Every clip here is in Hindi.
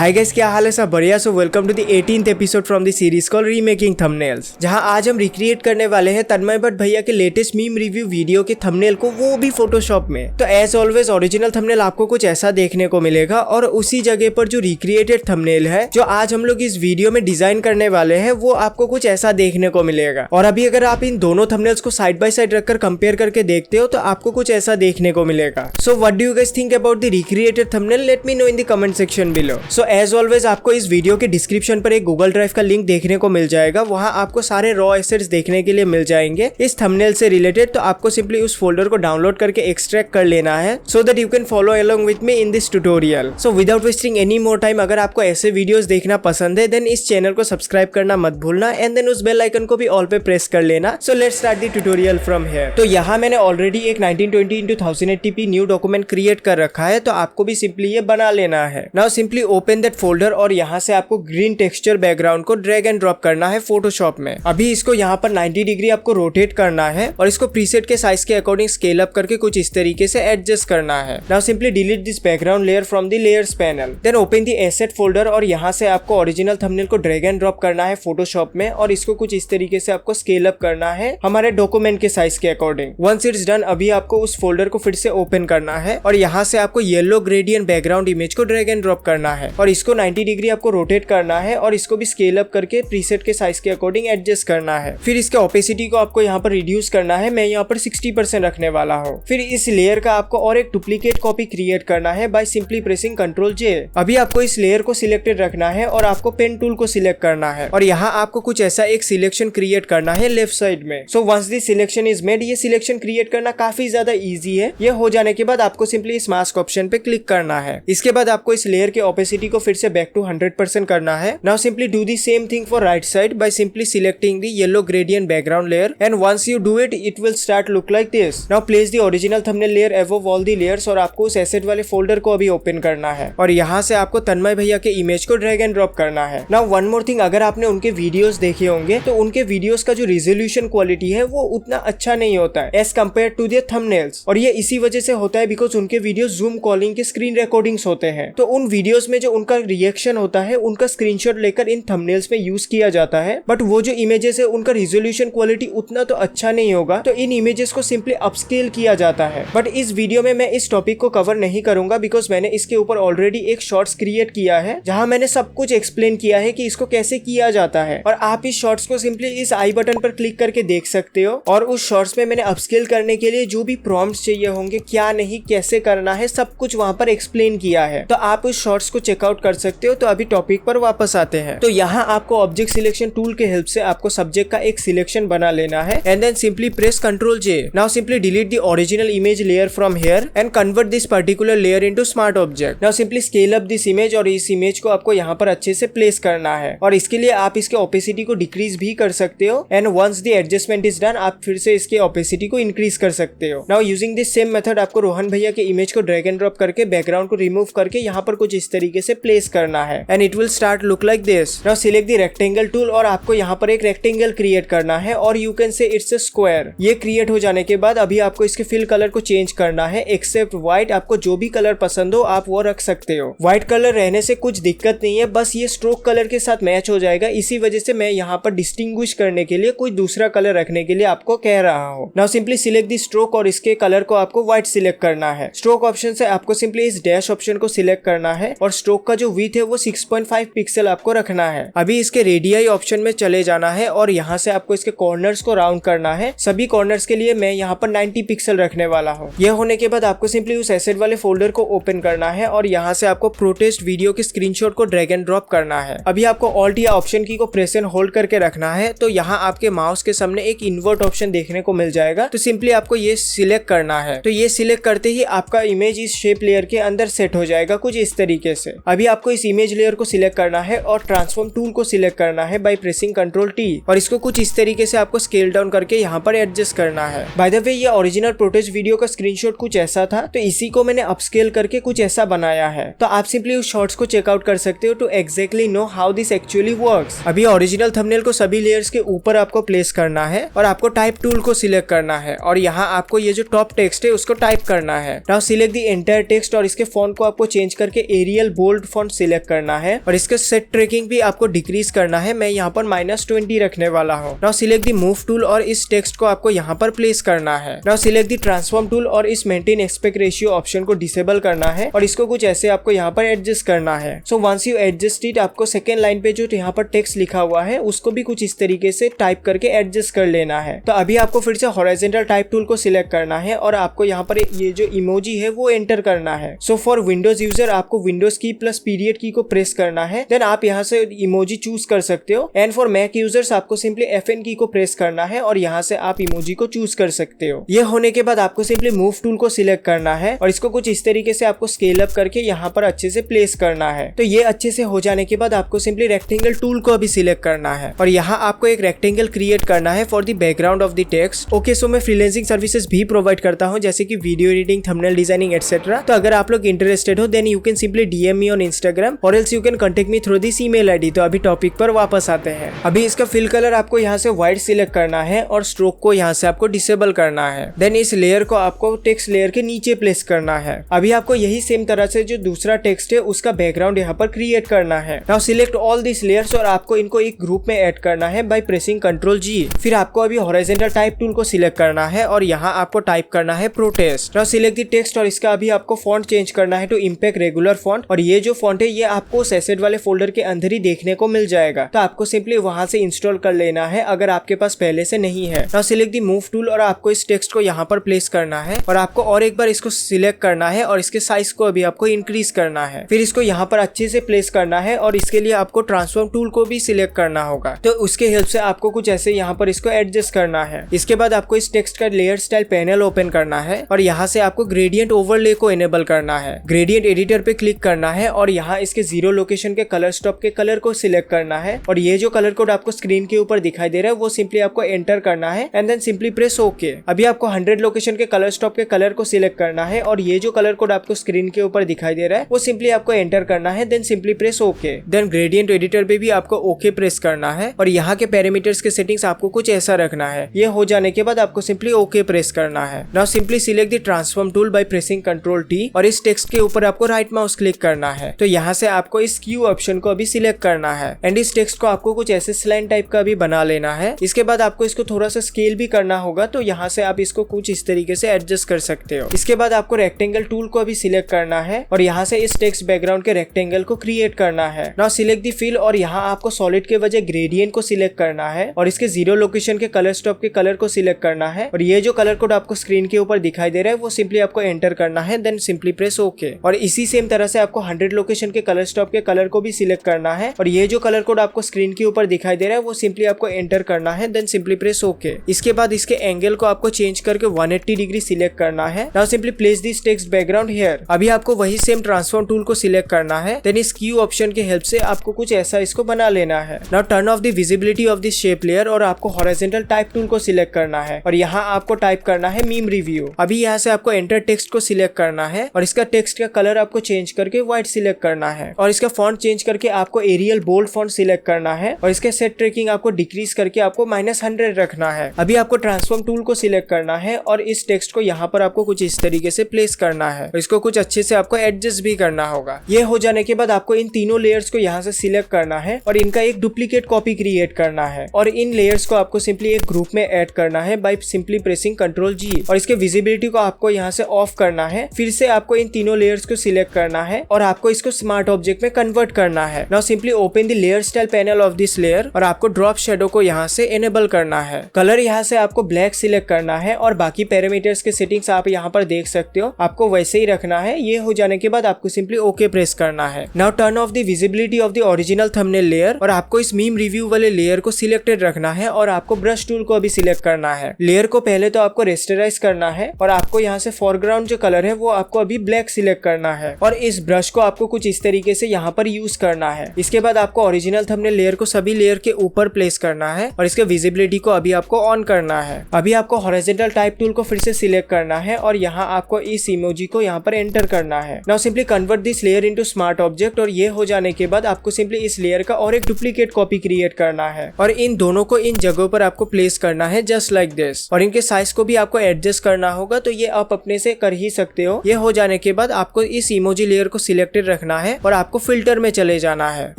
हाय गाइस, क्या हाल है? सब बढ़िया। So welcome to the 18th episode from the series called remaking thumbnails, जहां आज हम रिक्रिएट करने वाले हैं तन्मय भट्ट भैया के लेटेस्ट मीम रिव्यू वीडियो के थंबनेल को, वो भी फोटोशॉप में। तो एज ऑलवेज ओरिजिनल थंबनेल आपको कुछ ऐसा देखने को मिलेगा और उसी जगह पर जो रिक्रिएटेड थंबनेल है जो आज हम लोग इस वीडियो में डिजाइन करने वाले हैं वो आपको कुछ ऐसा देखने को मिलेगा। और अभी अगर आप इन दोनों थंबनेल्स को साइड बाय साइड रखकर कंपेयर करके देखते हो तो आपको कुछ ऐसा देखने को मिलेगा। So what do you guys think about the recreated thumbnail? Let me know in the comment section below. So as always आपको इस वीडियो के डिस्क्रिप्शन पर एक गूगल ड्राइव का लिंक देखने को मिल जाएगा। वहां आपको सारे रॉ एसेट्स देखने के लिए मिल जाएंगे इस थंबनेल से रिलेटेड। तो आपको सिंपली उस फोल्डर को डाउनलोड करके एक्सट्रैक्ट कर लेना है so that you can follow along with me in this tutorial. So without wasting any more time, अगर आपको ऐसे वीडियोस देखना पसंद है देन इस चैनल को सब्सक्राइब करना मत भूलना एंड देन उस बेल आइकन को भी ऑल पे प्रेस कर लेना। So let's start the tutorial from here. तो यहाँ मैंने ऑलरेडी एक 1920x1080p न्यू डॉक्यूमेंट क्रिएट कर रखा है, तो आपको भी सिंपली ये बना लेना है। Now simply open that folder और यहाँ से आपको ग्रीन टेक्सचर बैकग्राउंड को ड्रैग एंड ड्रॉप करना है फोटोशॉप में। अभी इसको यहाँ पर 90 डिग्री आपको रोटेट करना है और इसको प्रीसेट के साइज के अकॉर्डिंग स्केल अप करके कुछ इस तरीके से एडजस्ट करना है। Now simply delete this background layer from the layers panel, then open the asset folder और यहाँ से आपको ओरिजिनल थंबनेल को ड्रैग एंड ड्रॉप करना है फोटोशॉप में और इसको कुछ इस तरीके से आपको स्केल अप करना है हमारे डॉक्यूमेंट के साइज के अकॉर्डिंग। वंस इट्स डन, अभी आपको उस फोल्डर को फिर से ओपन करना है और यहाँ से आपको येलो ग्रेडियंट बैकग्राउंड इमेज को ड्रैग एंड ड्रॉप करना है और इसको 90 डिग्री आपको रोटेट करना है और इसको भी स्केल अप करके प्रीसेट के साइज के अकॉर्डिंग एडजस्ट करना है। फिर इसके ओपेसिटी को आपको यहाँ पर रिड्यूस करना है, मैं यहाँ पर 60% रखने वाला हूँ। फिर इस लेयर का आपको और एक डुप्लीकेट कॉपी क्रिएट करना है बाय सिंपली प्रेसिंग Ctrl+J। अभी आपको इस लेयर को सिलेक्टेड रखना है और आपको पेन टूल को सिलेक्ट करना है और यहाँ आपको कुछ ऐसा एक सिलेक्शन क्रिएट करना है लेफ्ट साइड में। So once this selection is made, ये सिलेक्शन क्रिएट करना काफी ज्यादा इजी है। ये हो जाने के बाद आपको सिंपली इस मास्क ऑप्शन पे क्लिक करना है। इसके बाद आपको इस लेयर के ओपेसिटी को फिर से बैक टू 100% करना है। Now simply do the same thing for right side by simply selecting the yellow gradient background layer, and once you do it will start look like this. Now place the original thumbnail layer above all the layers और आपको उस एसेट वाले फोल्डर को अभी ओपन करना है और यहाँ से आपको तन्मय भैया के इमेज को ड्रैग एंड ड्रॉप करना है। Now one more thing, अगर आपने उनके वीडियोस देखे होंगे तो उनके वीडियोस का जो रिजोल्यूशन क्वालिटी है वो उतना अच्छा नहीं होता है as compare to their thumbnails, और ये इसी वजह से होता है बिकॉज उनके वीडियो जूम कॉलिंग के स्क्रीन रिकॉर्डिंग्स होते हैं। तो उन वीडियोस में जो उनका रिएक्शन होता है उनका स्क्रीनशॉट लेकर इन थंबनेल्स में यूज किया जाता है, बट वो जो इमेजेस है उनका रिजोल्यूशन क्वालिटी उतना तो अच्छा नहीं होगा, तो इन इमेजेस को सिंपली अपस्केल किया जाता है। बट इस वीडियो में मैं इस टॉपिक को कवर नहीं करूंगा बिकॉज मैंने इसके ऊपर ऑलरेडी एक शॉर्ट्स क्रिएट किया है जहां मैंने सब कुछ एक्सप्लेन किया है कि इसको कैसे किया जाता है, और आप इस शॉर्ट्स को सिंपली इस आई बटन पर क्लिक करके देख सकते हो। और उस शॉर्ट्स में मैंने अपस्केल करने के लिए जो भी प्रॉम्प्ट्स चाहिए होंगे, क्या नहीं कैसे करना है, सब कुछ वहां पर एक्सप्लेन किया है, तो आप उस शॉर्ट्स को चेकआउट कर सकते हो। तो अभी टॉपिक पर वापस आते हैं। तो यहाँ आपको ऑब्जेक्ट सिलेक्शन टूल के हेल्प से आपको सब्जेक्ट का एक सिलेक्शन बना लेना है and then simply press Ctrl+J। Now simply delete the original image layer from here and convert this particular layer into smart object. Now simply scale up this image और इस इमेज को आपको यहाँ पर अच्छे से प्लेस करना है और इसके लिए आप इसके ओपेसिटी को डिक्रीज भी कर सकते हो and once the adjustment is done आप फिर से इसके ओपेसिटी को इंक्रीज कर सकते हो। Now using this same method आपको रोहन भैया के इमेज को ड्रैग एंड ड्रॉप करके बैकग्राउंड को रिमूव करके यहाँ पर कुछ इस तरीके से प्लेस करना है and it will start look like this. Now select the rectangle tool और आपको यहाँ पर एक रेक्टेंगल क्रिएट करना है और you can say it's a square. ये क्रिएट हो जाने के बाद अभी आपको इसके फिल कलर को चेंज करना है एक्सेप्ट व्हाइट। आपको जो भी कलर पसंद हो आप वो रख सकते हो। व्हाइट कलर रहने से कुछ दिक्कत नहीं है, बस ये स्ट्रोक कलर के साथ मैच हो जाएगा, इसी वजह से मैं यहाँ पर डिस्टिंग्विश करने के लिए कोई दूसरा कलर रखने के लिए आपको कह रहा हूँ। Now simply select the stroke और इसके कलर को आपको व्हाइट सिलेक्ट करना है। स्ट्रोक ऑप्शन से आपको सिंपली इस डैश ऑप्शन को सिलेक्ट करना है और स्ट्रोक का जो विड्थ है वो 6.5 पिक्सल आपको रखना है। अभी इसके रेडियाई ऑप्शन में चले जाना है और यहाँ से आपको इसके कॉर्नर्स को राउंड करना है। सभी कॉर्नर्स के लिए मैं यहाँ पर 90 पिक्सल रखने वाला हूँ। यह होने के बाद आपको सिंपली उस एसेट वाले फोल्डर को ओपन करना है और यहाँ से आपको प्रोटेस्ट वीडियो के स्क्रीनशॉट को ड्रैग एंड ड्रॉप करना है। अभी आपको ऑल्ट या ऑप्शन की को प्रेस एंड होल्ड करके रखना है, तो यहाँ आपके माउस के सामने एक इन्वर्ट ऑप्शन देखने को मिल जाएगा, तो सिंपली आपको ये सिलेक्ट करना है। तो ये सिलेक्ट करते ही आपका इमेज इस शेप लेयर के अंदर सेट हो जाएगा कुछ इस तरीके से। अभी आपको इस इमेज लेयर को सिलेक्ट करना है और ट्रांसफॉर्म टूल को सिलेक्ट करना है बाय प्रेसिंग Ctrl+T और इसको कुछ इस तरीके से आपको स्केल डाउन करके यहाँ पर एडजस्ट करना है। बाय द वे ये ओरिजिनल प्रोटेस्ट वीडियो का स्क्रीनशॉट कुछ ऐसा था, तो इसी को मैंने अपस्केल करके कुछ ऐसा बनाया है। तो आप सिंपली उस शॉर्ट्स को चेकआउट कर सकते हो to exactly know how this actually works. अभी ओरिजिनल थंबनेल को सभी लेयर्स के ऊपर आपको प्लेस करना है और आपको टाइप टूल को सिलेक्ट करना है और यहाँ आपको ये जो टॉप टेक्स्ट है उसको टाइप करना है। Now select the entire text और इसके फॉन्ट को आपको चेंज करके एरियल बोल्ड फॉन्ट सिलेक्ट करना है और इसका सेट ट्रैकिंग भी आपको डिक्रीज करना है। मैं यहाँ पर -20 रखने वाला हूँ। Now select the move tool और इस टेक्स्ट को आपको यहाँ पर प्लेस करना है। Now select the transform tool और इस मेंटेन एस्पेक्ट रेशियो ऑप्शन को डिसेबल करना है और इसको कुछ ऐसे आपको यहाँ पर एडजस्ट करना है। So once you adjust it, आपको सेकेंड लाइन पे जो यहाँ पर टेक्स्ट लिखा हुआ है उसको भी कुछ इस तरीके से टाइप करके एडजस्ट कर लेना है। तो अभी आपको फिर से हॉरिजॉन्टल टाइप टूल को सिलेक्ट करना है और आपको यहाँ पर ये जो इमोजी है वो एंटर करना है। सो फॉर विंडोज यूजर आपको विंडोज की प्लस पीरियड की को प्रेस करना है, देन आप यहाँ से इमोजी चूज कर सकते हो। एंड फॉर मैक यूजर्स आपको सिंपली FN की को प्रेस करना है और यहाँ से आप इमोजी को चूज कर सकते हो। ये होने के बाद आपको सिंपली मूव टूल को सिलेक्ट करना है और इसको कुछ इस तरीके से आपको स्केल अप करके यहाँ पर अच्छे से प्लेस करना है। तो ये अच्छे से हो जाने के बाद आपको सिंपली रेक्टेंगल टूल को अभी सिलेक्ट करना है और यहाँ आपको एक रेक्टेंगल क्रिएट करना है for the background of the text. Okay, so मैं फ्रीलांसिंग सर्विसेज भी प्रोवाइड करता हूँ जैसे कि video editing, thumbnail designing etcetera. तो अगर आप लोग इंटरेस्टेड हो then you can simply DM me on Instagram और else you can contact me through this email ID। तो अभी टॉपिक पर वापस आते हैं। अभी इसका फिल कलर आपको यहाँ से व्हाइट सिलेक्ट करना है और स्ट्रोक को यहाँ से आपको डिसेबल करना है। देन इस लेयर को आपको टेक्स्ट लेयर के नीचे प्लेस करना है। अभी आपको यही सेम तरह से जो दूसरा टेक्स्ट है उसका बैकग्राउंड यहाँ पर क्रिएट करना है। Now select all this layers और आपको इनको एक ग्रुप में ऐड करना है बाय प्रेसिंग Ctrl+G। फिर आपको अभी हॉरिजॉन्टल टाइप टूल को सिलेक्ट करना है और यहाँ आपको टाइप करना है protest. Now select the text और इसका अभी आपको फॉन्ट चेंज करना है टू इम्पैक्ट रेगुलर फॉन्ट और ये जो फॉन्ट है ये आपको सेसेट वाले फोल्डर के अंदर ही देखने को मिल जाएगा। तो आपको सिंपली वहां से इंस्टॉल कर लेना है अगर आपके पास पहले से नहीं है। Now select the move tool और आपको इस टेक्स्ट को यहाँ पर प्लेस करना है और आपको और एक बार इसको सिलेक्ट करना है और इसके साइज को अभी आपको इंक्रीज करना है। फिर इसको यहाँ पर अच्छे से प्लेस करना है और इसके लिए आपको ट्रांसफॉर्म टूल को भी सिलेक्ट करना होगा। तो उसके हेल्प से आपको कुछ ऐसे यहाँ पर इसको एडजस्ट करना है। इसके बाद आपको इस टेक्स्ट का लेयर स्टाइल पैनल ओपन करना है और यहाँ से आपको ग्रेडियंट ओवरले को एनेबल करना है। ग्रेडियंट एडिटर पे क्लिक करना है और यहाँ इसके 0 लोकेशन के कलर स्टॉप के कलर को सिलेक्ट करना है और ये जो कलर कोड आपको स्क्रीन के ऊपर दिखाई दे रहा है वो सिंपली आपको एंटर करना है and then simply press okay. अभी आपको 100 लोकेशन के कलर स्टॉप के कलर को सिलेक्ट करना है और ये जो कलर कोड आपको स्क्रीन के ऊपर दिखाई दे रहा है वो सिंपली आपको एंटर करना है, then simply press okay. Then gradient editor पे भी आपको ओके प्रेस करना है और यहाँ के पैरामीटर्स के सेटिंग्स आपको कुछ ऐसा रखना है। ये हो जाने के बाद आपको सिंपली ओके प्रेस करना है। Now simply select the transform tool by pressing Ctrl+T और इस टेक्स्ट के ऊपर आपको राइट माउस क्लिक करना है। तो यहाँ से आपको इस क्यू ऑप्शन को अभी सिलेक्ट करना है एंड इस टेक्स्ट को आपको कुछ ऐसे स्लाइन टाइप का भी बना लेना है। इसके बाद आपको इसको थोड़ा सा स्केल भी करना होगा, तो यहाँ से आप इसको कुछ इस तरीके से एडजस्ट कर सकते हो। इसके बाद आपको रेक्टेंगल टूल को अभी सिलेक्ट करना है और यहाँ से इस टेक्स्ट बैकग्राउंड के रेक्टेंगल को क्रिएट करना है। नाउ सिलेक्ट द फिल और यहाँ आपको सॉलिड के वजह ग्रेडियंट को सिलेक्ट करना है और इसके 0 लोकेशन के कलर स्टॉप के कलर को सिलेक्ट करना है और ये जो कलर कोड आपको स्क्रीन के ऊपर दिखाई दे रहा है वो सिंपली आपको एंटर करना है, देन सिंपली प्रेस ओके। और इसी सेम तरह से आपको 100 लोकेशन के कलर स्टॉप के कलर को भी सिलेक्ट करना है और ये जो कलर कोड आपको स्क्रीन के ऊपर दिखाई दे रहा है वो सिंपली आपको एंटर करना है, देन सिंपली प्रेस ओके। इसके बाद इसके एंगल को आपको चेंज करके 180 डिग्री सिलेक्ट करना है। Now simply place this text background here. अभी आपको वही सेम ट्रांसफॉर्म टूल को सिलेक्ट करना है, देन इस क्यू ऑप्शन के हेल्प से आपको कुछ ऐसा इसको बना लेना है। Now turn off the visibility of this shape layer और आपको हॉरिजॉन्टल टाइप टूल को सिलेक्ट करना है और यहाँ आपको टाइप करना है मीम रिव्यू। अभी यहाँ से आपको एंटर टेक्स्ट को सिलेक्ट करना है और इसका टेक्स्ट का कलर आपको चेंज करके व्हाइट सिलेक्ट करना है और इसका फॉन्ट चेंज करके आपको एरियल बोल्ड फॉन्ट सिलेक्ट करना है और इसके सेट ट्रैकिंग आपको डिक्रीज करके आपको -100 रखना है। अभी आपको ट्रांसफॉर्म टूल को सिलेक्ट करना है और इस टेक्स्ट को यहाँ पर आपको कुछ इस तरीके से प्लेस करना है और इसको कुछ अच्छे से आपको एडजस्ट भी करना होगा। ये हो जाने के बाद आपको इन तीनों लेयर्स को यहाँ से सिलेक्ट करना है और इनका एक डुप्लीकेट कॉपी क्रिएट करना है और इन लेयर्स को आपको सिंपली एक ग्रुप में ऐड करना है बाय सिंपली प्रेसिंग Ctrl+G और इसके विजिबिलिटी को आपको यहाँ से ऑफ करना है। फिर से आपको इन तीनों लेयर्स को सिलेक्ट करना है और आपको इसको स्मार्ट ऑब्जेक्ट में कन्वर्ट करना है। Now simply open the layer style panel of this layer और आपको ड्रॉप शेडो को यहाँ से एनेबल करना है। कलर यहाँ से आपको ब्लैक सिलेक्ट करना है और बाकी पैरामीटर्स के सेटिंग्स आप यहाँ पर देख सकते हो, आपको वैसे ही रखना है। ये हो जाने के बाद आपको सिंपली ओके प्रेस करना है। Now turn off the visibility of the original thumbnail layer और आपको इस मीम रिव्यू वाले लेयर को सिलेक्टेड रखना है और आपको ब्रश टूल को अभी सिलेक्ट करना है। लेयर को पहले तो आपको रेस्टराइज करना है और आपको यहाँ से फोरग्राउंड जो कलर है वो आपको अभी ब्लैक सिलेक्ट करना है और इस ब्रश को आपको कुछ इस तरीके से यहाँ पर यूज करना है। इसके बाद आपको ओरिजिनल थंबनेल लेयर को सभी लेयर के ऊपर प्लेस करना है और इसके विजिबिलिटी को अभी आपको ऑन करना है। अभी आपको हॉरिजॉन्टल टाइप टूल को फिर से सिलेक्ट करना है और यहाँ आपको इस इमोजी को यहाँ पर एंटर करना है। Now simply convert this layer into smart object और ये हो जाने के बाद आपको सिंपली इस लेयर का और एक डुप्लीकेट कॉपी क्रिएट करना है और इन दोनों को इन जगहों पर आपको प्लेस करना है जस्ट लाइक दिस और इनके साइज को भी आपको एडजस्ट करना होगा, तो ये आप अपने से कर ही सकते हो। ये हो जाने के बाद आपको इस इमोजी लेयर को सिलेक्टेड रखना है और आपको फिल्टर में चले जाना है।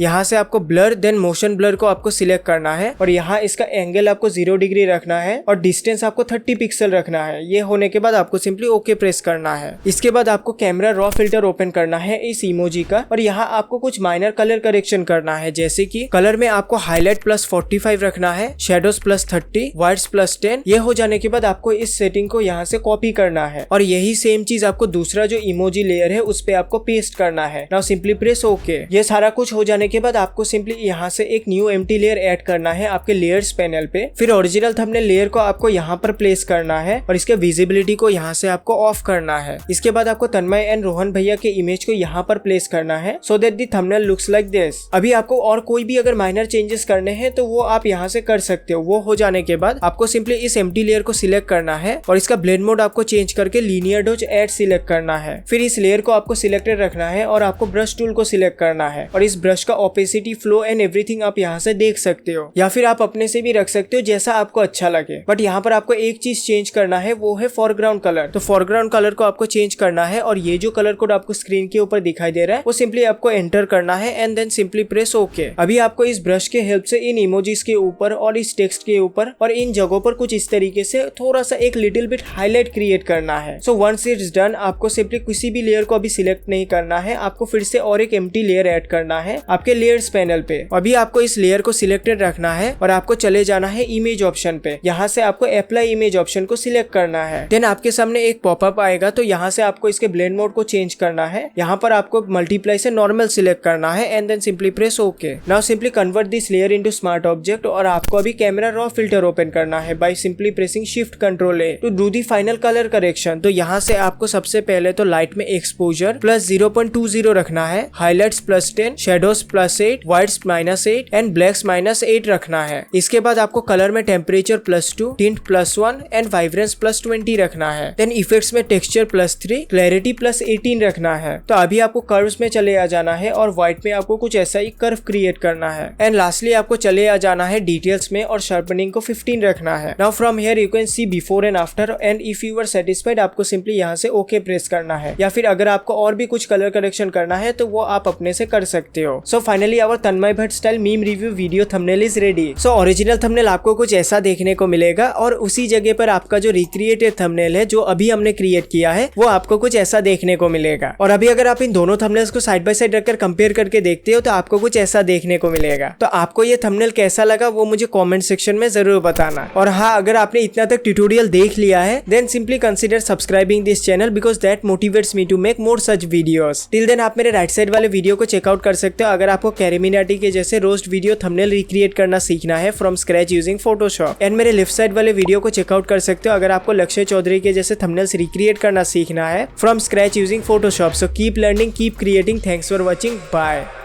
यहाँ से आपको ब्लर देन मोशन ब्लर को आपको सिलेक्ट करना है और यहाँ इसका एंगल आपको 0 डिग्री रखना है और डिस्टेंस आपको 30 पिक्सल रखना है। ये होने के बाद आपको सिंपली ओके प्रेस करना है। इसके बाद आपको कैमरा रॉ फिल्टर ओपन करना है इस इमोजी का और यहाँ आपको कुछ माइनर कलर करेक्शन करना है, जैसे कि कलर में आपको हाईलाइट प्लस 45 रखना है, शेडोज प्लस 30, वाइट्स प्लस 10। ये हो जाने के बाद आपको इस सेटिंग को यहाँ से कॉपी करना है और यही सेम चीज आपको दूसरा जो इमोजी लेयर है उस पे आपको पेस्ट करना है। Now simply press okay. ये सारा कुछ हो जाने के बाद आपको सिंपली यहाँ से एक न्यू एम्प्टी लेयर ऐड करना है आपके लेयर्स पैनल पे। फिर ओरिजिनल थंबनेल लेयर को आपको यहाँ पर प्लेस करना है और इसके विजिबिलिटी को यहाँ से आपको ऑफ करना है। इसके बाद आपको तन्मय एंड रोहन भैया के इमेज को यहाँ पर प्लेस करना है so that the thumbnail looks like this. अभी आपको और कोई भी अगर माइनर चेंजेस करने हैं तो वो आप यहाँ से कर सकते हो। वो हो जाने के बाद आपको सिंपली इस एम्प्टी लेयर को सिलेक्ट करना है और इसका ब्लेंड मोड आपको चेंज करके लीनियर डॉज ऐड सिलेक्ट करना है। फिर इस लेयर को आपको सिलेक्टेड रखना है और आपको ब्रश टूल को सिलेक्ट करना है और इस ब्रश का ओपेसिटी, फ्लो एंड एवरीथिंग आप यहाँ से देख सकते हो या फिर आप अपने से भी रख सकते हो जैसा आपको अच्छा लगे। बट यहाँ पर आपको एक चीज चेंज करना है, वो है फोरग्राउंड कलर। तो फोरग्राउंड कलर को आपको चेंज करना है और ये जो कलर कोड आपको स्क्रीन के ऊपर दिखाई दे रहा है वो सिंपली आपको एंटर करना है and then simply press okay. अभी आपको इस ब्रश के हेल्प से इन इमोजीज के ऊपर और इस टेक्स्ट के ऊपर और इन जगहों पर कुछ इस तरीके से थोड़ा सा एक लिटिल बिट हाईलाइट क्रिएट करना है। सो वंस इट्स डन आपको सिंपली किसी भी लेयर को अभी सिलेक्ट नहीं करना है, आपको फिर से और एक एम्प्टी लेयर ऐड करना है आपके लेयर्स पैनल पे। अभी आपको इस लेयर को सिलेक्टेड रखना है और आपको चले जाना है इमेज ऑप्शन पे। यहाँ से आपको अप्लाई इमेज ऑप्शन को सिलेक्ट करना है। देन आपके सामने एक पॉपअप आएगा तो यहाँ से आपको इसके ब्लेंड मोड को चेंज करना है। यहाँ पर आपको मल्टीप्लाई से नॉर्मल सिलेक्ट करना है and then simply press okay. Now simply convert this layer into smart object और आपको अभी कैमरा रॉ फिल्टर ओपन करना है by simply pressing shift control A to do the final colour correction. तो यहाँ से आपको सबसे पहले तो लाइट में एक्सपोजर प्लस 0.20 रखना है, highlights plus 10, shadows plus 8, whites -8 and blacks -8 रखना है। इसके बाद आपको कलर में टेम्परेचर +2, टिंट +1 एंड वाइब्रेंस +20 रखना है। देन इफेक्ट्स में टेक्सचर +3, क्लैरिटी +18 रखना है। तो अभी आपको कर्व्स में चले आ जाना है और व्हाइट में आपको कुछ ऐसा ही कर्व क्रिएट करना है एंड लास्टली आपको चले आ जाना है डिटेल्स में और शार्पनिंग को 15 रखना है। Now from here you can see before and after and if you are satisfied आपको सिंपली यहाँ से ओके प्रेस करना है या फिर अगर आपको और भी कुछ कलर करेक्शन करना है तो वो आप अपने से कर सकते हो। So finally our Tanmay Bhatt style meme review video thumbnail is ready. So original thumbnail आपको कुछ ऐसा देखने को मिलेगा और उसी जगह पर आपका जो रिक्रिएटेड थंबनेल है जो अभी हमने क्रिएट किया है वो आपको कुछ ऐसा देखने को मिलेगा। और अभी अगर आप इन दोनों थंबनेल्स को साइड बाय साइड रखकर कंपेयर करके देखते हो तो आपको कुछ ऐसा देखने को मिलेगा। तो आपको ये थंबनेल कैसा लगा वो मुझे कमेंट सेक्शन में जरूर बताना। और हाँ, अगर आपने इतना तक ट्यूटोरियल देख लिया है then simply consider subscribing this channel because that motivates me to make more such videos. Till then आप मेरे राइट साइड वाले वीडियो को चेकआउट कर सकते हो अगर आपको कैरीमिनाटी के जैसे रोस्ट वीडियो थंबनेल रिक्रिएट करना सीखना है from scratch using Photoshop. And मेरे लेफ्ट साइड वाले वीडियो को चेकआउट कर सकते हो अगर आपको लक्ष्य चौधरी के जैसे थंबनेल्स रिक्रिएट करना सीखना है from scratch using Photoshop. So keep learning, keep creating. Thanks for watching, bye.